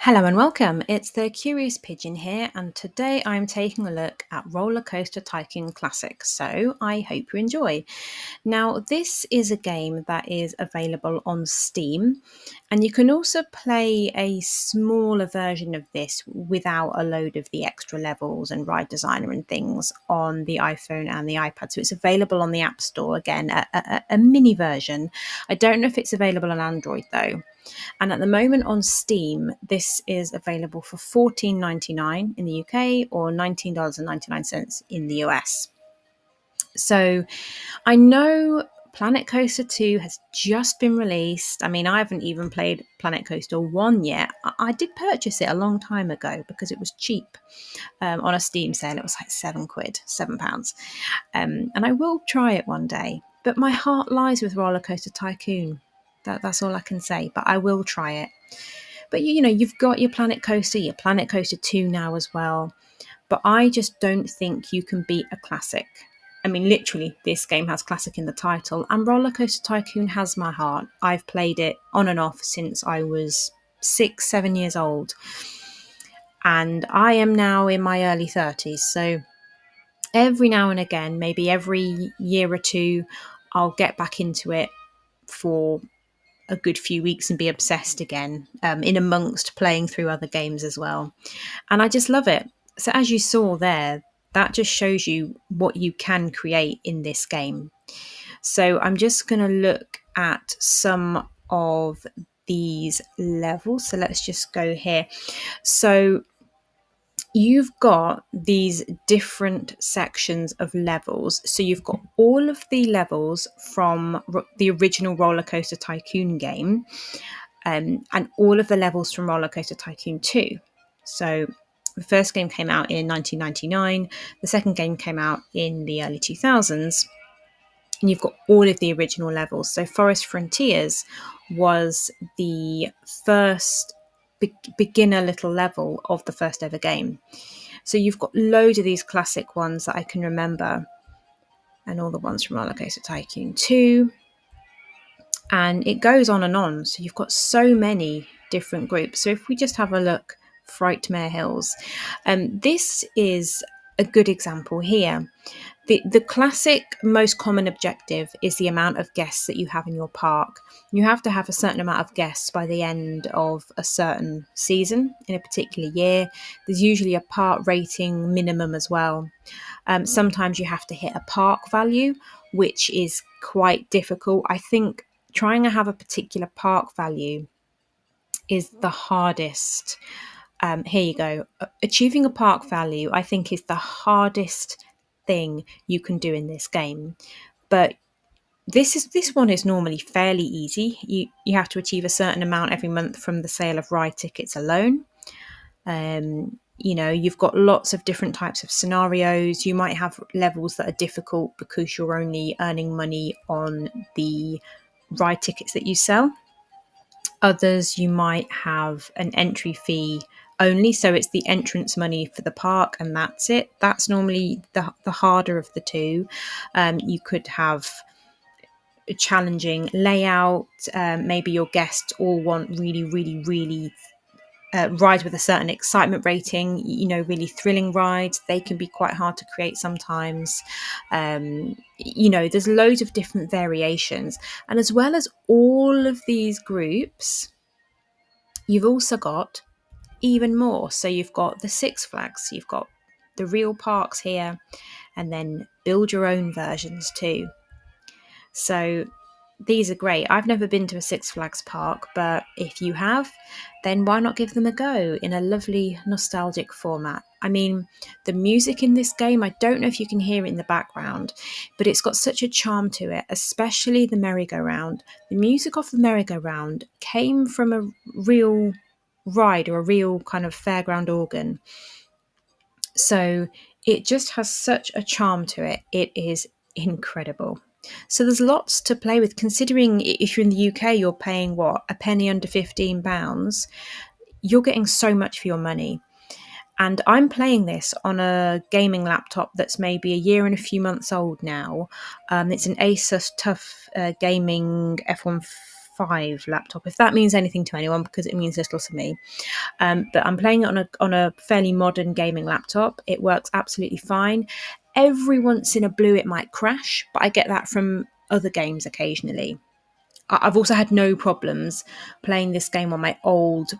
Hello and welcome. It's the Curious Pigeon here, and today I'm taking a look at Rollercoaster Tycoon Classic. So I hope you enjoy. Now, this is a game that is available on Steam, and you can also play a smaller version of this without a load of the extra levels and ride designer and things on the iPhone and the iPad. So it's available on the App Store, again, a mini version. I don't know if it's available on Android though. And at the moment on Steam, this is available for $14.99 in the UK or $19.99 in the US. So I know Planet Coaster 2 has just been released. I mean, I haven't even played Planet Coaster 1 yet. I did purchase it a long time ago because it was cheap on a Steam sale. It was like £7, £7. And I will try it one day. But my heart lies with Roller Coaster Tycoon. That's all I can say. But I will try it. But you've got your Planet Coaster 2 now as well. But I just don't think you can beat a classic. I mean, literally, this game has classic in the title, and Roller Coaster Tycoon has my heart. I've played it on and off since I was 6, 7 years old. And I am now in my early 30s. So every now and again, maybe every year or two, I'll get back into it for a good few weeks and be obsessed again, in amongst playing through other games as well. And I just love it. So as you saw there, that just shows you what you can create in this game. So I'm just going to look at some of these levels. So let's just go here. So you've got these different sections of levels. So you've got all of the levels from the original Roller Coaster Tycoon game, and all of the levels from Roller Coaster Tycoon 2. So the first game came out in 1999, the second game came out in the early 2000s, and you've got all of the original levels. So Forest Frontiers was the first beginner little level of the first ever game. So you've got loads of these classic ones that I can remember, and all the ones from Roller Coaster Tycoon 2. And it goes on and on. So you've got so many different groups. So if we just have a look, Frightmare Hills, this is a good example here. The classic most common objective is the amount of guests that you have in your park. You have to have a certain amount of guests by the end of a certain season in a particular year. There's usually a park rating minimum as well. Sometimes you have to hit a park value, which is quite difficult. I think trying to have a particular park value is the hardest. Here you go. Achieving a park value, I think, is the hardest thing you can do in this game. But this one is normally fairly easy. You have to achieve a certain amount every month from the sale of ride tickets alone. You've got lots of different types of scenarios. You might have levels that are difficult because you're only earning money on the ride tickets that you sell. Others, you might have an entry fee only, so it's the entrance money for the park and that's it. That's normally the harder of the two. You could have a challenging layout. Maybe your guests all want really, really, really rides with a certain excitement rating, really thrilling rides. They can be quite hard to create sometimes. There's loads of different variations. And as well as all of these groups, you've also got even more. So you've got the Six Flags, you've got the real parks here, and then build your own versions too. So these are great. I've never been to a Six Flags park, but if you have, then why not give them a go in a lovely nostalgic format? I mean, the music in this game, I don't know if you can hear it in the background, but it's got such a charm to it, especially the merry-go-round. The music off the merry-go-round came from a real ride or a real kind of fairground organ. So it just has such a charm to it. It is incredible. So there's lots to play with, considering if you're in the UK, you're paying what, a penny under £15. You're getting so much for your money. And I'm playing this on a gaming laptop that's maybe a year and a few months old now. It's an Asus TUF Gaming 5 laptop, if that means anything to anyone, because it means little to me. But I'm playing it on a fairly modern gaming laptop. It works absolutely fine. Every once in a blue, it might crash, but I get that from other games occasionally. I've also had no problems playing this game on my old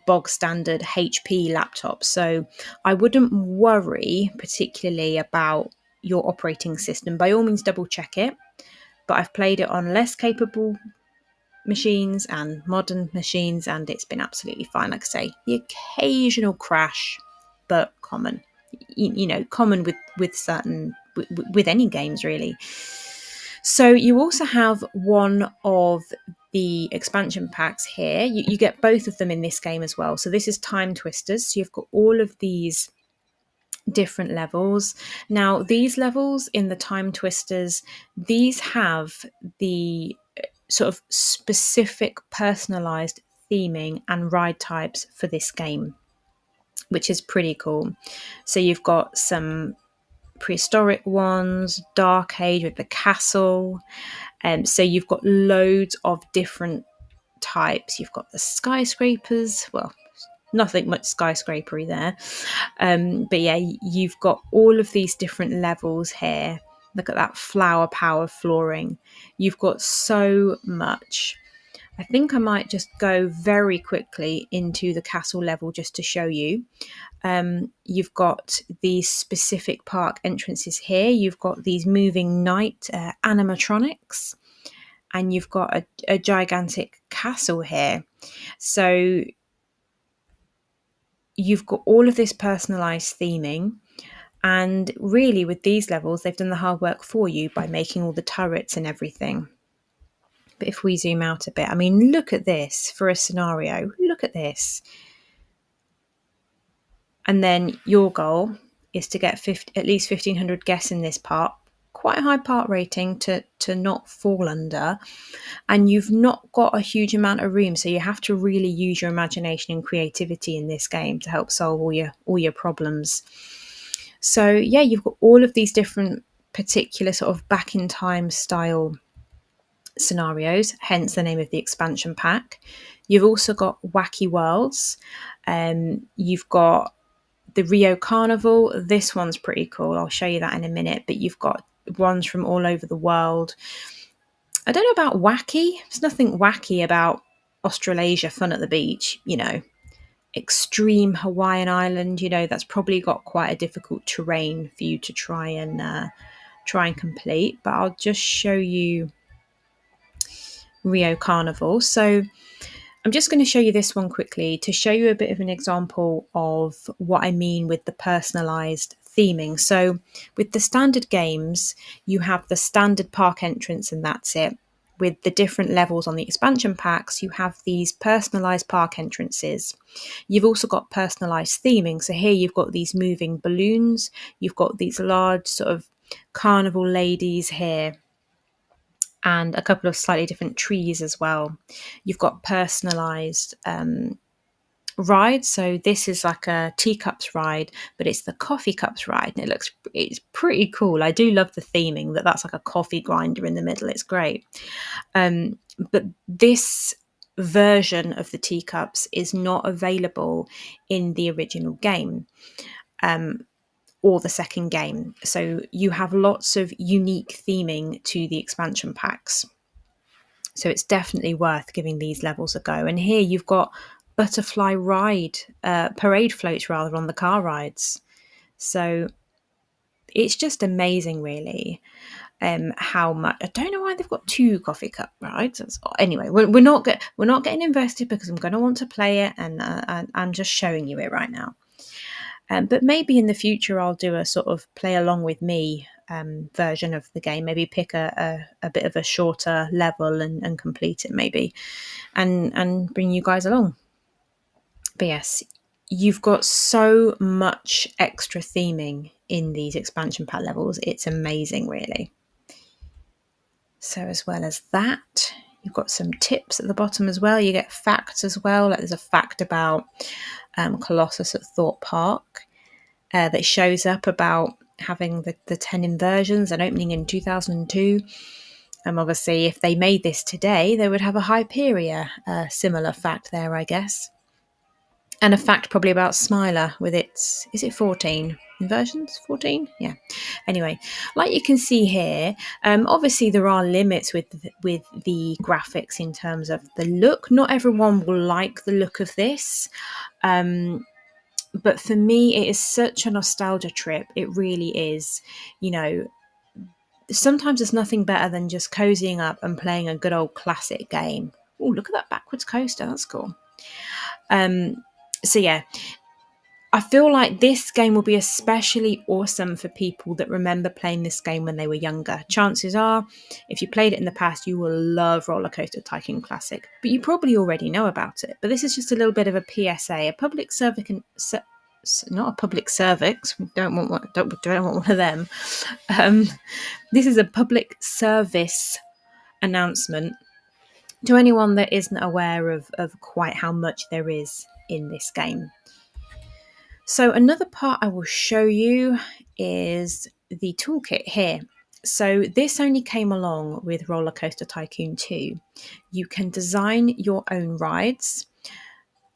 bog standard HP laptop. So I wouldn't worry particularly about your operating system. By all means, double check it. But I've played it on less capable machines and modern machines, and it's been absolutely fine. Like I say, the occasional crash, but common. You know, common with certain with any games really. So you also have one of the expansion packs here. You get both of them in this game as well. So this is Time Twisters. So you've got all of these different levels. Now, these levels in the Time Twisters, these have the sort of specific personalized theming and ride types for this game, which is pretty cool. So you've got some prehistoric ones, Dark Age with the castle. So you've got loads of different types. You've got the skyscrapers. Well, nothing much skyscrapery there. But yeah, you've got all of these different levels here. Look at that flower power flooring. You've got so much. I think I might just go very quickly into the castle level just to show you. You've got these specific park entrances here. You've got these moving night animatronics, and you've got a gigantic castle here. So you've got all of this personalized theming. And really, with these levels, they've done the hard work for you by making all the turrets and everything. But if we zoom out a bit, I mean, look at this for a scenario. Look at this. And then your goal is to get at least 1,500 guests in this part. Quite a high part rating to not fall under. And you've not got a huge amount of room, so you have to really use your imagination and creativity in this game to help solve all your problems. So yeah, you've got all of these different particular sort of back in time style scenarios, hence the name of the expansion pack. You've also got Wacky Worlds. You've got the Rio Carnival. This one's pretty cool. I'll show you that in a minute. But you've got ones from all over the world. I don't know about wacky. There's nothing wacky about Australasia fun at the beach, you know. Extreme Hawaiian Island, you know, that's probably got quite a difficult terrain for you to try and complete. But I'll just show you Rio Carnival. So I'm just going to show you this one quickly to show you a bit of an example of what I mean with the personalized theming. So with the standard games, you have the standard park entrance and that's it. With the different levels on the expansion packs, you have these personalized park entrances. You've also got personalized theming. So here you've got these moving balloons. You've got these large sort of carnival ladies here, and a couple of slightly different trees as well. You've got personalized rides. So this is like a teacups ride, but it's the coffee cups ride, and it's pretty cool. I do love the theming that's like a coffee grinder in the middle. It's great. But this version of the teacups is not available in the original game. Or the second game. So you have lots of unique theming to the expansion packs. So it's definitely worth giving these levels a go. And here you've got butterfly parade floats rather on the car rides. So it's just amazing, really. How much? I don't know why they've got 2 coffee cup rides. Anyway, we're not getting invested because I'm going to want to play it, and I'm just showing you it right now. But maybe in the future I'll do a sort of play along with me version of the game. Maybe pick a bit of a shorter level and complete it maybe, and bring you guys along. But yes, you've got so much extra theming in these expansion pack levels. It's amazing, really. So as well as that, you've got some tips at the bottom as well. You get facts as well. Like there's a fact about Colossus at Thorpe Park. That shows up about having the 10 inversions and opening in 2002. Obviously, if they made this today, they would have a Hyperia, similar fact there, I guess. And a fact probably about Smiler with its, is it 14 inversions? 14? Yeah. Anyway, like you can see here, obviously there are limits with the graphics in terms of the look. Not everyone will like the look of this. But for me, it is such a nostalgia trip. It really is. You know, sometimes there's nothing better than just cozying up and playing a good old classic game. Oh, look at that backwards coaster. That's cool. So yeah, I feel like this game will be especially awesome for people that remember playing this game when they were younger. Chances are, if you played it in the past, you will love Rollercoaster Tycoon Classic, but you probably already know about it. But this is just a little bit of a PSA, a public service, not a public cervix. Don't want one of them. This is a public service announcement to anyone that isn't aware of quite how much there is in this game. So another part I will show you is the toolkit here. So this only came along with Rollercoaster Tycoon 2. You can design your own rides,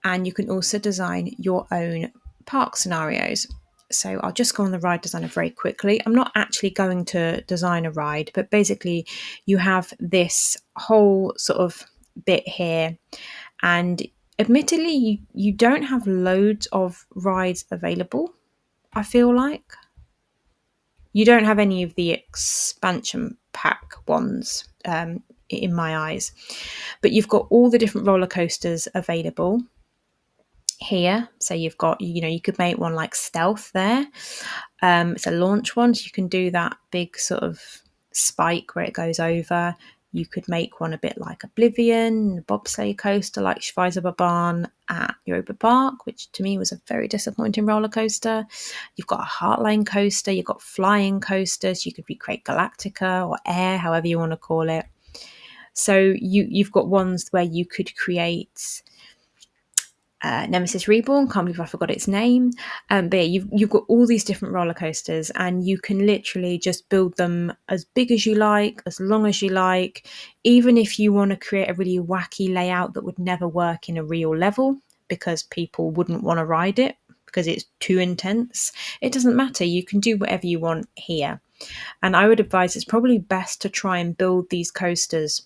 and you can also design your own park scenarios. So I'll just go on the ride designer very quickly. I'm not actually going to design a ride, but basically you have this whole sort of bit here, and admittedly you don't have loads of rides available. I feel like you don't have any of the expansion pack ones, in my eyes, but you've got all the different roller coasters available here. So you've got, you could make one like Stealth there. It's a launch one, so you can do that big sort of spike where it goes over. You could make one a bit like Oblivion, a bobsleigh coaster like Schweizer at Europa Park, which to me was a very disappointing roller coaster. You've got a Heartline coaster, you've got flying coasters, you could recreate Galactica or Air, however you want to call it. So you've got ones where you could create Nemesis Reborn, can't believe I forgot its name. But yeah, you've got all these different roller coasters, and you can literally just build them as big as you like, as long as you like. Even if you want to create a really wacky layout that would never work in a real level because people wouldn't want to ride it because it's too intense, it doesn't matter. You can do whatever you want here. And I would advise it's probably best to try and build these coasters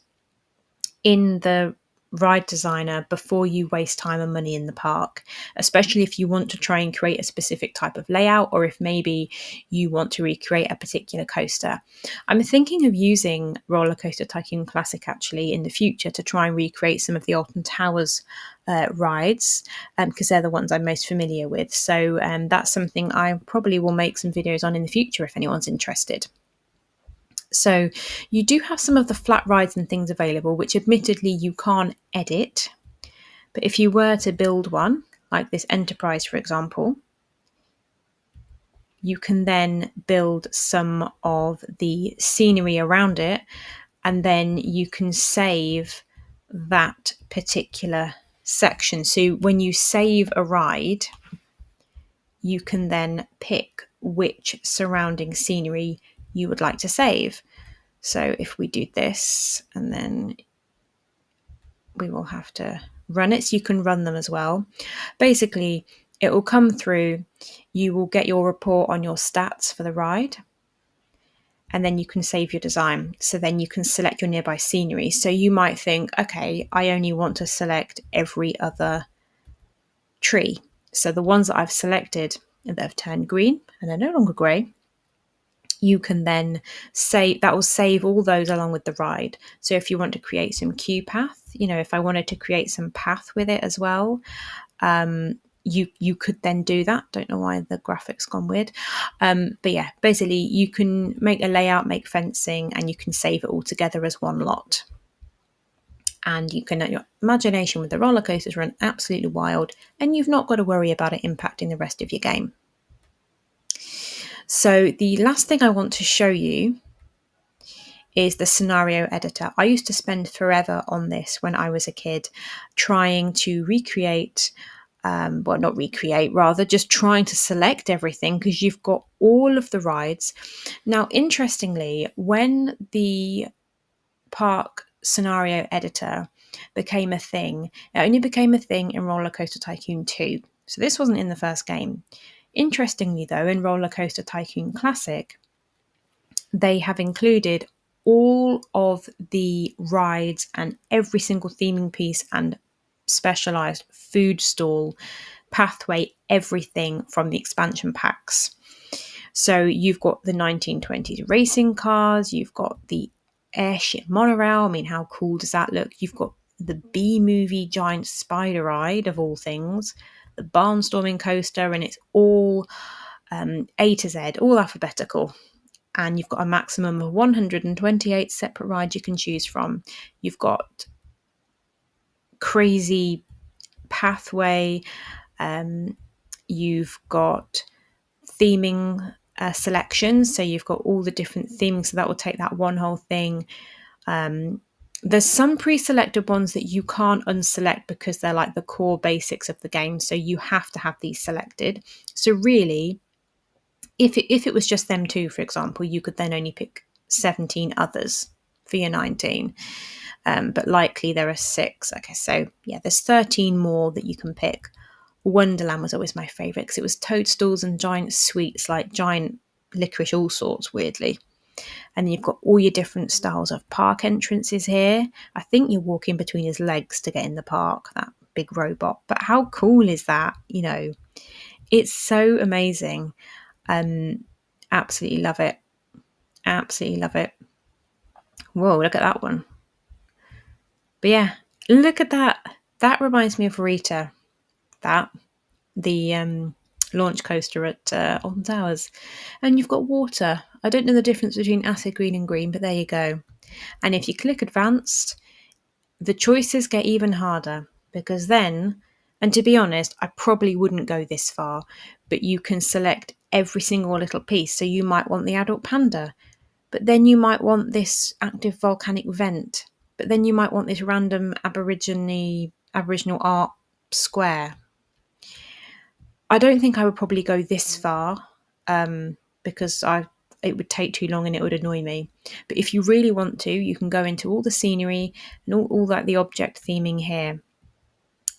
in the ride designer before you waste time and money in the park, especially if you want to try and create a specific type of layout, or if maybe you want to recreate a particular coaster. I'm thinking of using Rollercoaster Tycoon Classic actually in the future to try and recreate some of the Alton Towers rides, because they're the ones I'm most familiar with. So that's something I probably will make some videos on in the future if anyone's interested. So you do have some of the flat rides and things available, which admittedly you can't edit. But if you were to build one, like this Enterprise, for example, you can then build some of the scenery around it, and then you can save that particular section. So when you save a ride, you can then pick which surrounding scenery you would like to save. So if we do this, and then we will have to run it, so you can run them as well. Basically, it will come through, you will get your report on your stats for the ride, and then you can save your design. So then you can select your nearby scenery. So you might think, okay, I only want to select every other tree. So the ones that I've selected that have turned green and they're no longer grey, you can then save, that will save all those along with the ride. So if you want to create some queue path, if I wanted to create some path with it as well, you could then do that. Don't know why the graphics gone weird. But yeah, basically you can make a layout, make fencing, and you can save it all together as one lot. And you can let your imagination with the roller coasters run absolutely wild, and you've not got to worry about it impacting the rest of your game. So the last thing I want to show you is the scenario editor. I used to spend forever on this when I was a kid, trying to recreate, not recreate, rather just trying to select everything, because you've got all of the rides. Now, interestingly, when the park scenario editor became a thing. It only became a thing in Rollercoaster Tycoon 2. So this wasn't in the first game. Interestingly, though, in Rollercoaster Tycoon Classic, they have included all of the rides and every single theming piece and specialized food stall pathway, everything from the expansion packs. So you've got the 1920s racing cars, you've got the airship monorail. I mean, how cool does that look? You've got the B movie giant spider ride of all things, the barnstorming coaster, and it's all A to Z, all alphabetical. And you've got a maximum of 128 separate rides you can choose from. You've got crazy pathway, you've got theming selections, so you've got all the different theming, so that will take that one whole thing. There's some pre-selected ones that you can't unselect because they're like the core basics of the game, so you have to have these selected. So really, if it was just them two, for example, you could then only pick 17 others for your 19. But likely there are 6. Okay, so yeah, there's 13 more that you can pick. Wonderland was always my favourite because it was toadstools and giant sweets, like giant licorice, all sorts, weirdly. And then you've got all your different styles of park entrances here. I think you're walking between his legs to get in the park, that big robot. But how cool is that? You know, it's so amazing. Absolutely love it. Absolutely love it. Whoa, look at that one. But yeah, look at that. That reminds me of Rita. That. The launch coaster at Alton Towers. And you've got water. I don't know the difference between acid green and green, but there you go. And if you click advanced, the choices get even harder because then, and to be honest, I probably wouldn't go this far, but you can select every single little piece. So you might want the adult panda, but then you might want this active volcanic vent, but then you might want this random Aboriginal art square. I don't think I would probably go this far because it would take too long and it would annoy me. But if you really want to, you can go into all the scenery and all like the object theming here,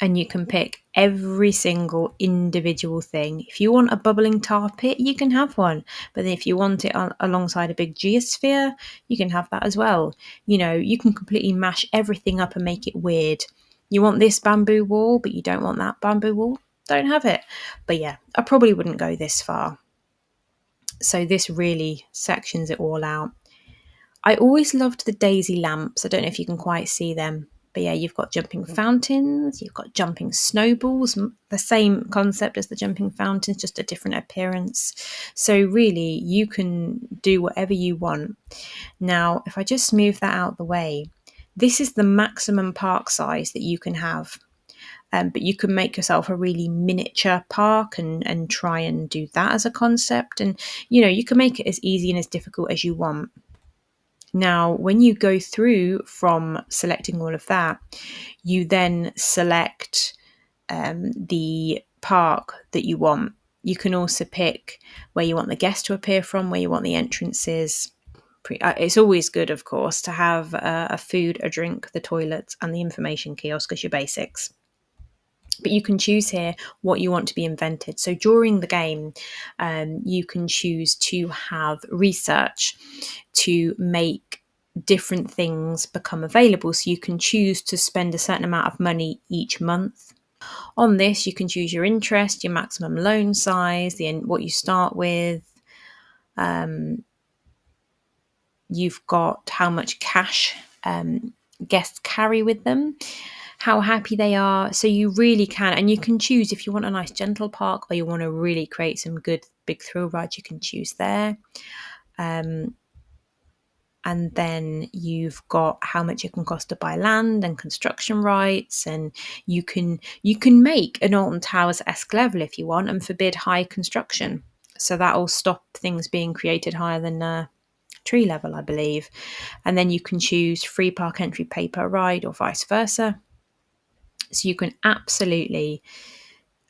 and you can pick every single individual thing. If you want a bubbling tar pit, you can have one. But then if you want it alongside a big geosphere, you can have that as well. You know, you can completely mash everything up and make it weird. You want this bamboo wall, but you don't want that bamboo wall, don't have it. But yeah, I probably wouldn't go this far. So this really sections it all out. I always loved the daisy lamps. I don't know if you can quite see them. But yeah, you've got jumping fountains, you've got jumping snowballs, the same concept as the jumping fountains, just a different appearance. So really, you can do whatever you want. Now, if I just move that out the way, this is the maximum park size that you can have. But you can make yourself a really miniature park and try and do that as a concept. And, you know, you can make it as easy and as difficult as you want. Now, when you go through from selecting all of that, you then select the park that you want. You can also pick where you want the guest to appear from, where you want the entrances. It's always good, of course, to have a food, a drink, the toilets, and the information kiosk as your basics. But you can choose here what you want to be invented. So during the game, you can choose to have research to make different things become available. So you can choose to spend a certain amount of money each month. On this, you can choose your interest, your maximum loan size, what you start with. You've got how much cash guests carry with them, how happy they are. So you really can, and you can choose if you want a nice gentle park or you want to really create some good big thrill rides, you can choose there. And then you've got how much it can cost to buy land and construction rights, and you can make an Alton Towers-esque level if you want and forbid high construction. So that will stop things being created higher than tree level, I believe. And then you can choose free park entry pay per ride or vice versa. So you can absolutely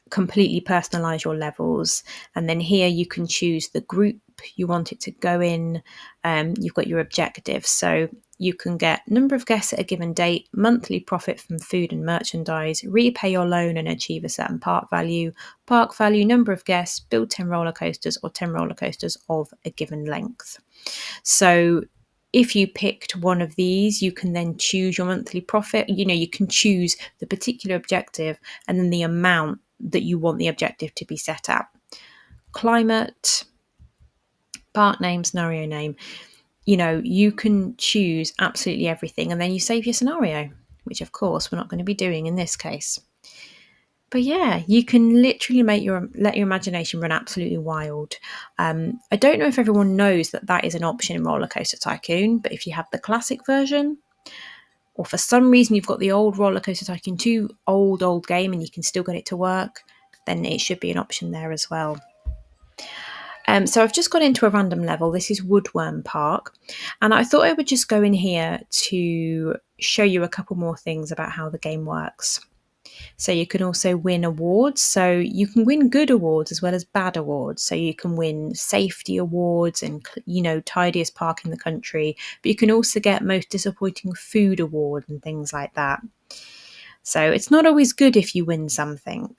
completely personalize your levels. And then here you can choose the group you want it to go in. You've got your objectives. So you can get number of guests at a given date, monthly profit from food and merchandise, repay your loan and achieve a certain park value, number of guests, build 10 roller coasters or 10 roller coasters of a given length. So if you picked one of these, you can then choose your monthly profit. You can choose the particular objective and then the amount that you want the objective to be set at. Climate, part name, scenario name. You can choose absolutely everything and then you save your scenario, which of course we're not going to be doing in this case. But yeah, you can literally let your imagination run absolutely wild. I don't know if everyone knows that is an option in Rollercoaster Tycoon, but if you have the classic version, or for some reason you've got the old Rollercoaster Tycoon 2 old game and you can still get it to work, then it should be an option there as well. So I've just got into a random level. This is Woodworm Park. And I thought I would just go in here to show you a couple more things about how the game works. So you can also win awards. So you can win good awards as well as bad awards. So you can win safety awards and, tidiest park in the country. But you can also get most disappointing food award and things like that. So it's not always good if you win something.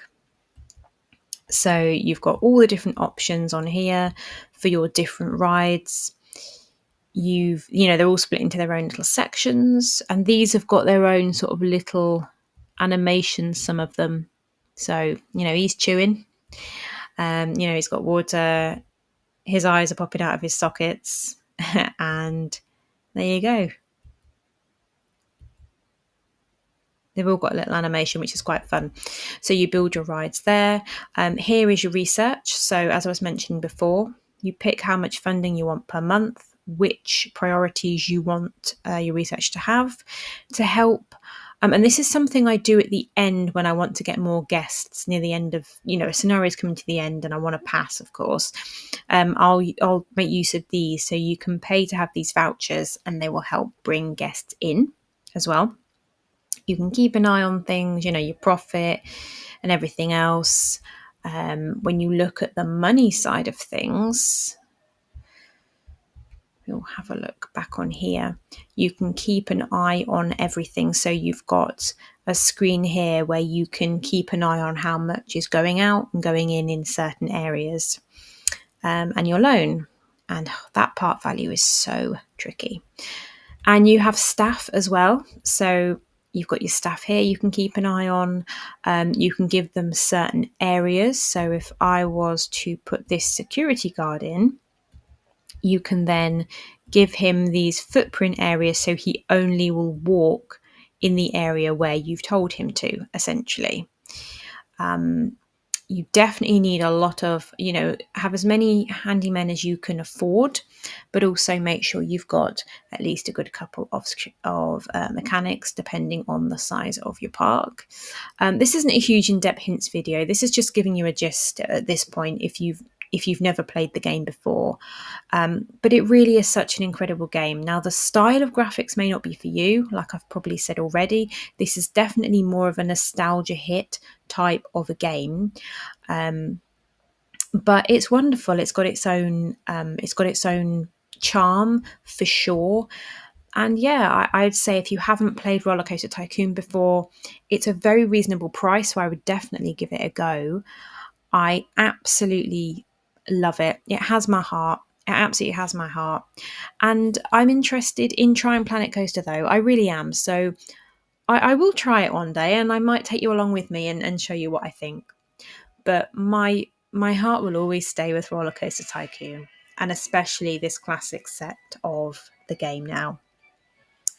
So you've got all the different options on here for your different rides. They're all split into their own little sections, and these have got their own sort of little animations, some of them. So, he's chewing. He's got water. His eyes are popping out of his sockets. And there you go. They've all got a little animation, which is quite fun. So you build your rides there. Here is your research. So as I was mentioning before, you pick how much funding you want per month, which priorities you want your research to have to help. And this is something I do at the end when I want to get more guests near the end of, a scenario is coming to the end and I want to pass, of course. I'll make use of these. So you can pay to have these vouchers and they will help bring guests in as well. You can keep an eye on things, your profit and everything else. When you look at the money side of things, we'll have a look back on here. You can keep an eye on everything. So you've got a screen here where you can keep an eye on how much is going out and going in certain areas, and your loan. And that part value is so tricky. And you have staff as well. So you've got your staff here you can keep an eye on. You can give them certain areas. So if I was to put this security guard in, you can then give him these footprint areas so he only will walk in the area where you've told him to, essentially. You definitely need a lot of, have as many handymen as you can afford, but also make sure you've got at least a good couple of mechanics, depending on the size of your park. This isn't a huge in-depth hints video. This is just giving you a gist at this point if you've never played the game before. But it really is such an incredible game. Now, the style of graphics may not be for you, like I've probably said already. This is definitely more of a nostalgia hit type of a game. But it's wonderful. It's got its own charm for sure. And yeah, I'd say if you haven't played Rollercoaster Tycoon before, it's a very reasonable price, so I would definitely give it a go. I absolutely love it. It has my heart. It absolutely has my heart. And I'm interested in trying Planet Coaster, though. I really am. So I will try it one day, and I might take you along with me and show you what I think. But my heart will always stay with Rollercoaster Tycoon, and especially this classic set of the game now.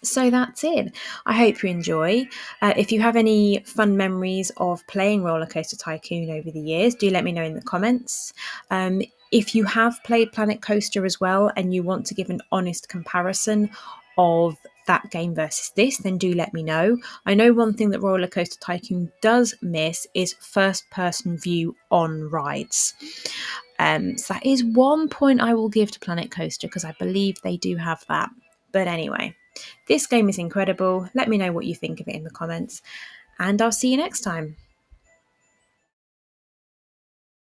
So that's it. I hope you enjoy. If you have any fun memories of playing Rollercoaster Tycoon over the years, do let me know in the comments. If you have played Planet Coaster as well and you want to give an honest comparison of that game versus this, then do let me know. I know one thing that Rollercoaster Tycoon does miss is first-person view on rides. So that is one point I will give to Planet Coaster because I believe they do have that. But anyway, this game is incredible. Let me know what you think of it in the comments, and I'll see you next time.